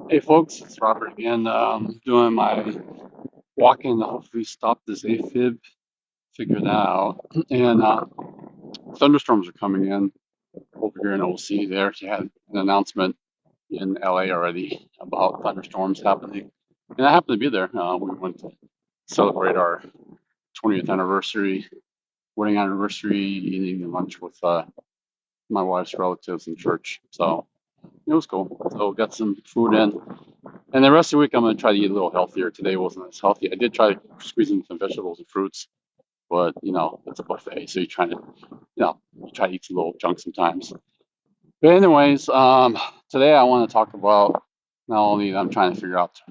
Hey folks, it's Robert again. Doing my walking to hopefully stop this AFib, figure that out. And thunderstorms are coming in over here in OC. They actually had an announcement in LA already about thunderstorms happening. And I happened to be there. We went to celebrate our 20th anniversary, wedding anniversary, eating lunch with my wife's relatives in church. So it was cool. So got some food in. And the rest of the week, I'm going to try to eat a little healthier. Today wasn't as healthy. I did try to squeeze in some vegetables and fruits, but it's a buffet, so you try to eat some little junk sometimes. But anyways, today I want to talk about not only that I'm trying to figure out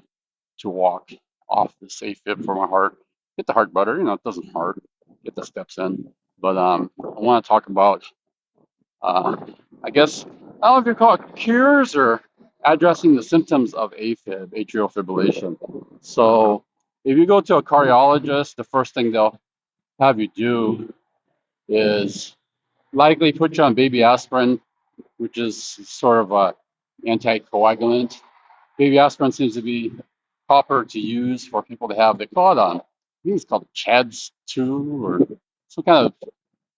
to walk off the safe fit for my heart, get the heart better. It doesn't hurt, get the steps in. But I want to talk about uh, I guess, I don't know if you call it cures or addressing the symptoms of AFib, atrial fibrillation. So, if you go to a cardiologist, the first thing they'll have you do is likely put you on baby aspirin, which is sort of a anticoagulant. Baby aspirin seems to be proper to use for people to have, they call it on, I think it's called CHADS 2 or some kind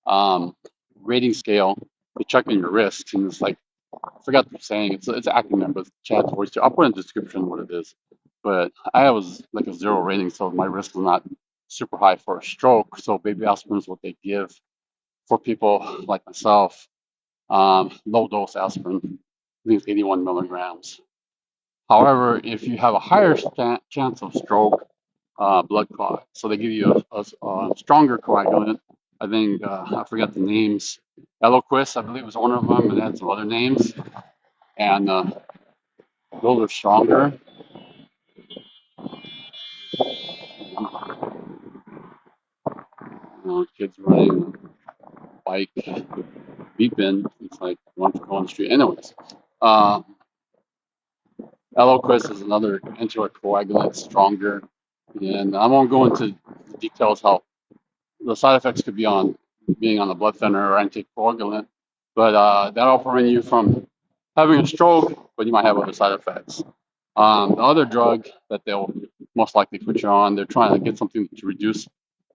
of rating scale to check in your risks. And it's like, I forgot the saying. It's an acronym, but Chad's voice too. I'll put in the description what it is. But I was like a zero rating, so my risk is not super high for a stroke. So baby aspirin is what they give for people like myself. Low dose aspirin, I think it's 81 milligrams. However, if you have a higher chance of stroke, blood clot, so they give you a stronger coagulant. I think I forgot the names. Eloquist, I believe, was one of them, and they had some other names. And those are stronger. Kids riding a bike, beeping. It's like one to go on the street. Anyways, uh, Eloquist is another anticoagulant, stronger. And I won't go into the details how the side effects could be on being on a blood thinner or anticoagulant, but that'll prevent you from having a stroke, but you might have other side effects. The other drug that they'll most likely put you on, they're trying to get something to reduce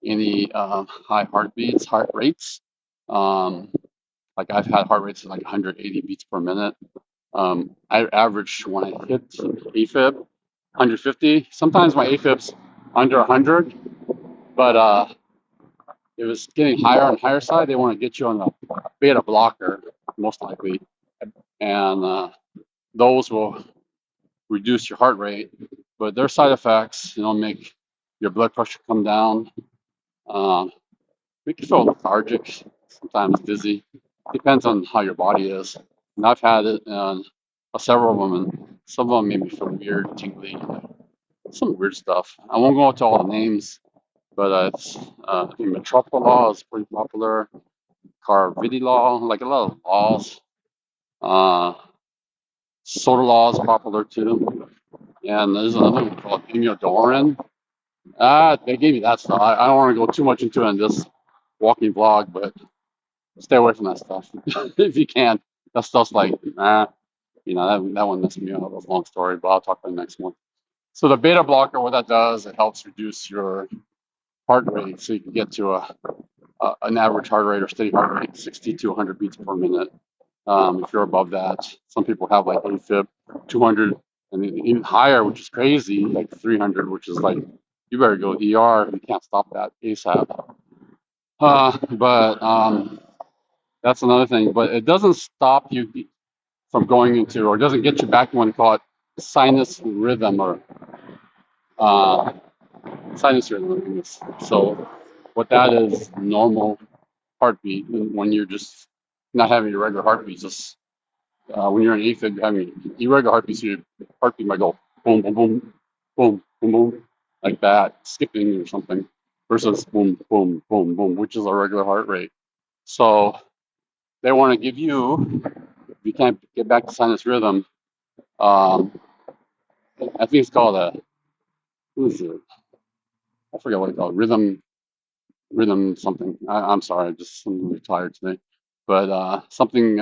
any high heartbeats, heart rates. Um, like I've had heart rates of like 180 beats per minute. I average when I hit AFib 150. Sometimes my AFib's under 100, but it was getting higher on the higher side. They want to get you on a beta blocker, most likely, and those will reduce your heart rate, but their side effects, make your blood pressure come down, uh, make you feel lethargic, sometimes dizzy. Depends on how your body is. And I've had it, and several of them, and some of them made me feel weird, tingly, some weird stuff. I won't go into all the names, but I think Metropolol is pretty popular. Carvidilol, like a lot of laws. Uh, Sotalol is popular too. And there's another one called Imiodorin. They gave me that stuff. I don't want to go too much into it in this walking vlog, but stay away from that stuff if you can. That stuff's like, that one messed me up. That was a long story, but I'll talk about the next one. So the beta blocker, what that does, it helps reduce your heart rate, so you can get to an average heart rate or steady heart rate, 60 to 100 beats per minute. If you're above that, some people have like AFib 200 and even higher, which is crazy, like 300, which is like you better go ER. You can't stop that ASAP. But that's another thing. But it doesn't stop you from going into, or doesn't get you back in what they call it sinus rhythm or uh, sinus rhythm. So what that is, normal heartbeat when you're just not having your regular heartbeat, just when you're in AFib, you're having irregular heartbeats, so your heartbeat might go boom, boom, boom, boom, boom, boom, like that, skipping or something, versus boom, boom, boom, boom, which is a regular heart rate. So they want to give you, if you can't get back to sinus rhythm, um, I think it's called what is it? I forget what it's called, rhythm something. I'm sorry, I'm really tired today. But something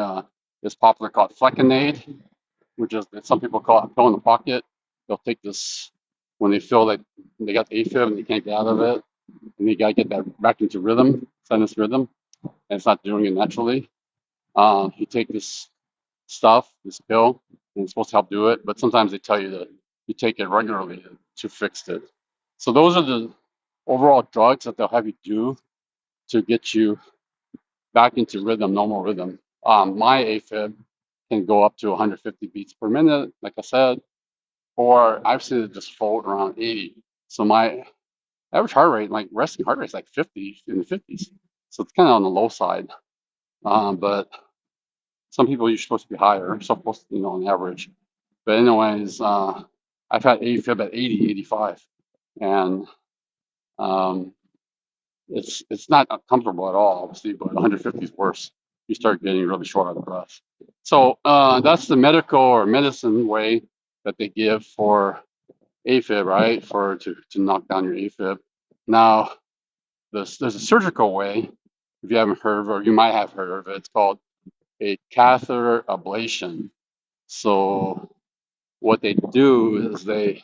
is popular called flecainide. which is some people call it pill in the pocket. They'll take this when they feel that they got the AFib and they can't get out of it, and they gotta get that back into rhythm, sinus rhythm, and it's not doing it naturally. You take this stuff, this pill, and it's supposed to help do it, but sometimes they tell you that you take it regularly to fix it. So those are the overall drugs that they'll have you do to get you back into rhythm, normal rhythm. My AFib can go up to 150 beats per minute, like I said, or I've seen it just float around 80. So my average heart rate, like resting heart rate, is like 50 in the 50s. So it's kind of on the low side. But some people you're supposed to be higher, supposed to, on average. But anyways, I've had AFib at 80, 85, and um, it's not uncomfortable at all, obviously, but 150 is worse. You start getting really short of breath. So that's the medical or medicine way that they give for AFib, right? For to knock down your AFib. Now, there's a surgical way, if you haven't heard of it, or you might have heard of it. It's called a catheter ablation. So what they do is they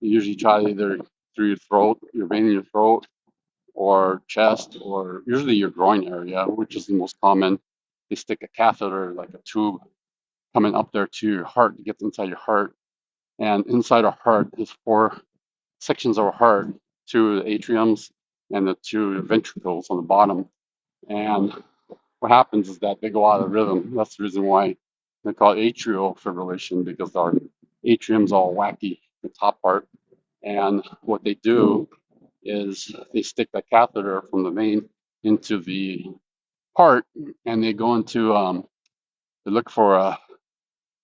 usually try either through your throat, your vein in your throat, or chest, or usually your groin area, which is the most common. They stick a catheter, like a tube, coming up there to your heart to get inside your heart. And inside our heart is four sections of our heart, two atriums and the two ventricles on the bottom. And what happens is that they go out of rhythm. That's the reason why they call it atrial fibrillation, because our atrium's all wacky, the top part. And what they do is they stick that catheter from the vein into the heart, and they go into they look for I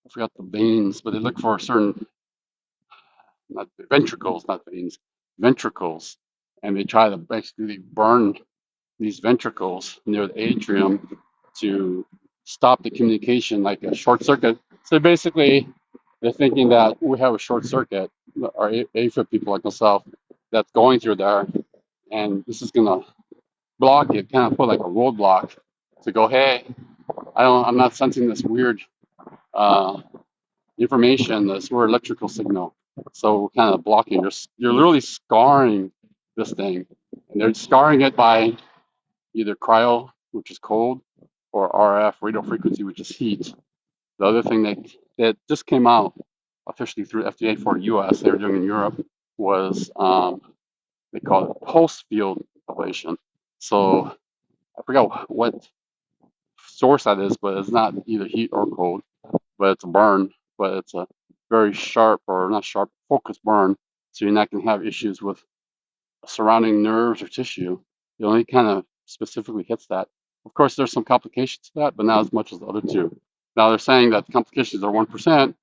forgot the veins, but they look for certain, not ventricles, not veins, ventricles, and they try to basically burn these ventricles near the atrium to stop the communication, like a short circuit. So basically, they're thinking that we have a short circuit, or AFib people like myself, that's going through there, and this is gonna block it, kind of put like a roadblock to go, hey, I'm not sensing this weird uh, information, this weird electrical signal. So we're kind of blocking. You're literally scarring this thing, and they're scarring it by either cryo, which is cold, or RF, radio frequency, which is heat. The other thing that just came out officially through FDA for US, they were doing in Europe, was they call it pulse field ablation. So I forgot what source that is, but it's not either heat or cold, but it's a burn, but it's a very sharp, or not sharp, focused burn. So you're not going to have issues with surrounding nerves or tissue. It only kind of specifically hits that. Of course, there's some complications to that, but not as much as the other two. Now they're saying that the complications are 1%.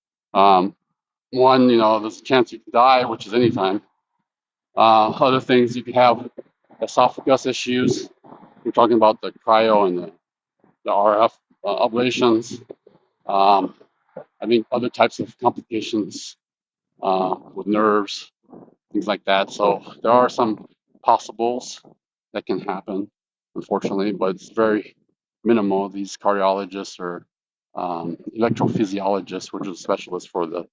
One, there's a chance you could die, which is anytime. Other things, you could have esophagus issues. We're talking about the cryo and the RF ablations. Um, I think other types of complications with nerves, things like that. So there are some possibles that can happen, unfortunately, but it's very minimal. These cardiologists or electrophysiologists, which is a specialist for the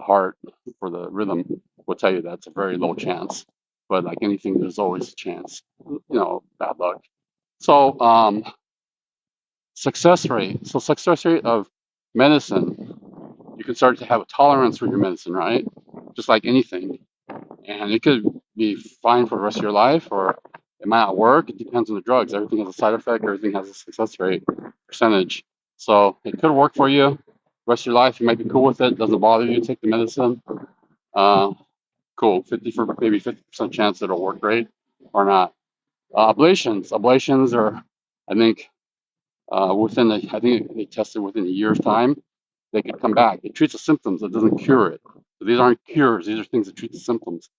heart, for the rhythm, will tell you that's a very low chance. But like anything, there's always a chance, bad luck. So success rate. So success rate of medicine, you can start to have a tolerance for your medicine, right? Just like anything. And it could be fine for the rest of your life, or it might not work. It depends on the drugs. Everything has a side effect, everything has a success rate percentage. So it could work for you. The rest of your life, you might be cool with it. Doesn't bother you to take the medicine. Uh, cool. 50% chance it'll work great or not. Ablations are, I think, I think they tested within a year's time, they could come back. It treats the symptoms, it doesn't cure it. So these aren't cures, these are things that treat the symptoms.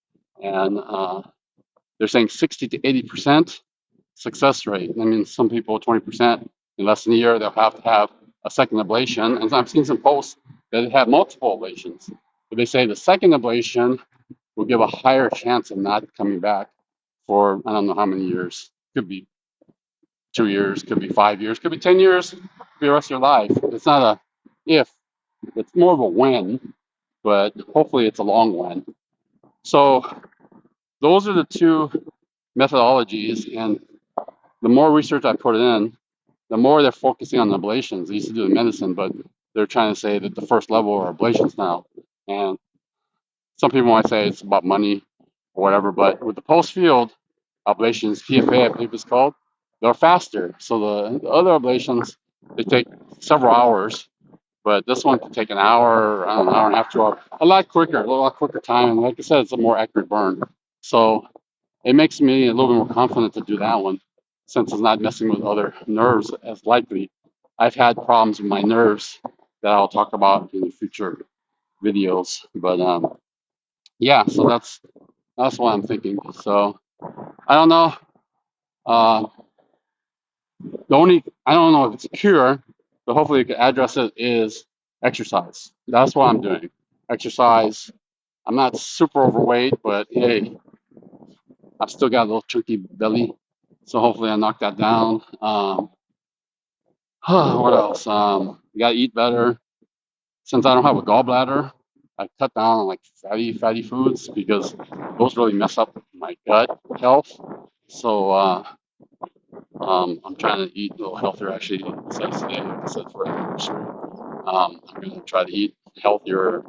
And they're saying 60 to 80% success rate. I mean, some people 20%, in less than a year, they'll have to have a second ablation. And I've seen some posts that have multiple ablations. But they say the second ablation will give a higher chance of not coming back for I don't know how many years. Could be 2 years, could be 5 years, could be 10 years, could be the rest of your life. It's not a if, It's more of a when, but hopefully it's a long when. So those are the two methodologies, and the more research I put in, the more they're focusing on the ablations. They used to do the medicine, but they're trying to say that the first level are ablations now. And some people might say it's about money or whatever, but with the post field ablations, PFA, I believe it's called, they're faster. So the other ablations, they take several hours, but this one can take an hour, I don't know, an hour and a half, 2 hours, a lot quicker time. And like I said, it's a more accurate burn. So it makes me a little bit more confident to do that one since it's not messing with other nerves as likely. I've had problems with my nerves that I'll talk about in the future videos. But yeah, so that's what I'm thinking. So I don't know. Uh, I don't know if it's a cure, but hopefully you can address it is exercise. That's what I'm doing. Exercise. I'm not super overweight, but hey, I've still got a little chunky belly. So hopefully I knock that down. What else? You gotta eat better. Since I don't have a gallbladder, I cut down on like fatty foods because those really mess up my gut health. So I'm trying to eat a little healthier. Actually, besides today, like I said, for anniversary, I'm gonna try to eat healthier.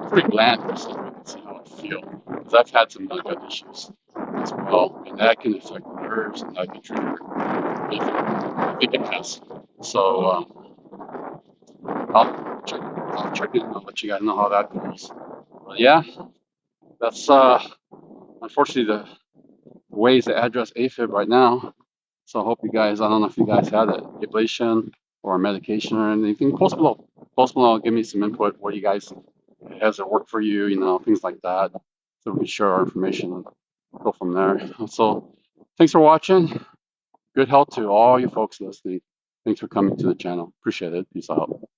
Pretty bland recently and see how I feel. Because I've had some gut issues as well, and that can affect the nerves and that can trigger. I think it has. So I'll check it and I'll let you guys know how that goes. But yeah, that's unfortunately the ways to address AFib right now. So I hope you guys, I don't know if you guys had an ablation or a medication or anything. Post below. Post below, give me some input. What you guys, has it worked for you, things like that. So we can share our information and go from there. So thanks for watching. Good health to all you folks listening. Thanks for coming to the channel. Appreciate it. Peace out.